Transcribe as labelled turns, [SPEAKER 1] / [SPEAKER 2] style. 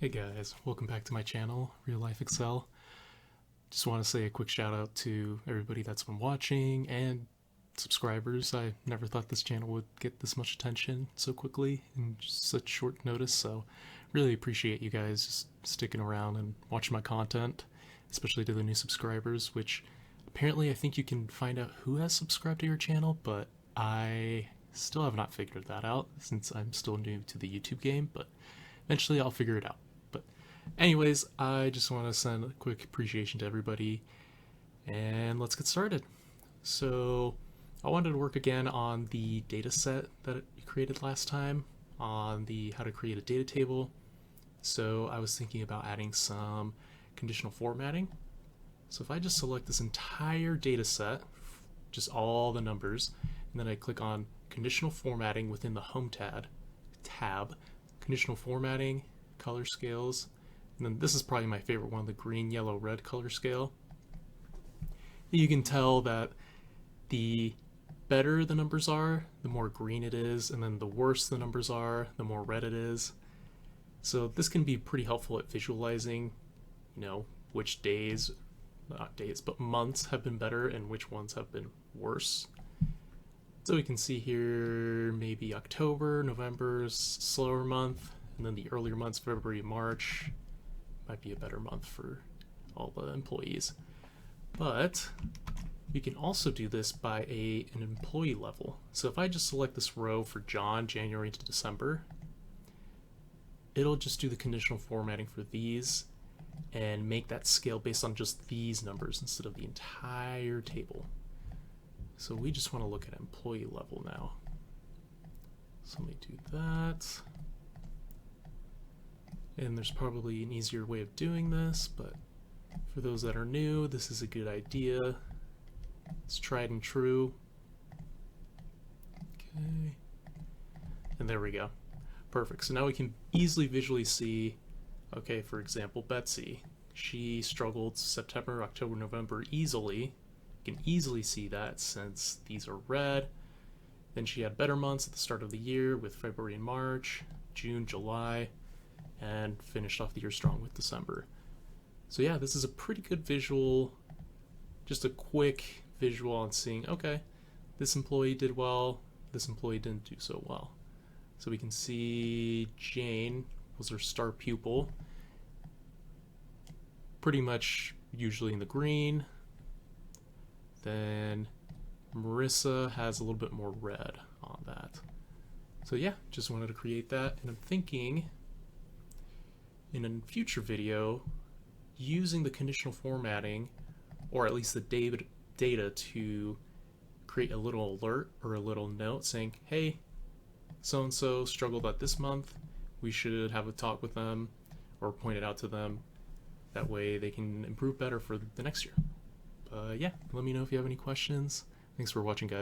[SPEAKER 1] Hey guys, welcome back to my channel, Real Life Excel. Just want to say a quick shout out to everybody that's been watching and subscribers. I never thought this channel would get this much attention so quickly in just such short notice, so really appreciate you guys just sticking around and watching my content, especially to the new subscribers, which apparently I think you can find out who has subscribed to your channel, but I still have not figured that out since I'm still new to the YouTube game, but eventually I'll figure it out. But anyways, I just want to send a quick appreciation to everybody and let's get started. So I wanted to work again on the data set that you created last time on the how to create a data table. So I was thinking about adding some conditional formatting. So if I just select this entire data set, just all the numbers, and then I click on conditional formatting within the home tab, conditional formatting, color scales, and then this is probably my favorite one, the green, yellow, red color scale. You can tell that the better the numbers are, the more green it is, and then the worse the numbers are, the more red it is. So this can be pretty helpful at visualizing, which days, not days, but months have been better and which ones have been worse. So we can see here maybe October, November's slower month, and then the earlier months, February, March, might be a better month for all the employees. But we can also do this by an employee level. So if I just select this row for John, January to December, it'll just do the conditional formatting for these and make that scale based on just these numbers instead of the entire table. So we just want to look at employee level now. So let me do that. And there's probably an easier way of doing this, but for those that are new, this is a good idea. It's tried and true. Okay. And there we go. Perfect. So now we can easily visually see, okay, for example, Betsy. She struggled September, October, November easily. You can easily see that since these are red. Then she had better months at the start of the year with February and March, June, July, and finished off the year strong with December. So yeah, this is a pretty good visual, just a quick visual on seeing, okay, this employee did well, this employee didn't do so well. So we can see Jane was our star pupil, pretty much usually in the green. Then Marissa has a little bit more red on that. So yeah, just wanted to create that, and I'm thinking in a future video using the conditional formatting, or at least the data, to create a little alert or a little note saying, hey, so-and-so struggled at this month, we should have a talk with them or point it out to them. That way they can improve better for the next year. Yeah, let me know if you have any questions. Thanks for watching, guys.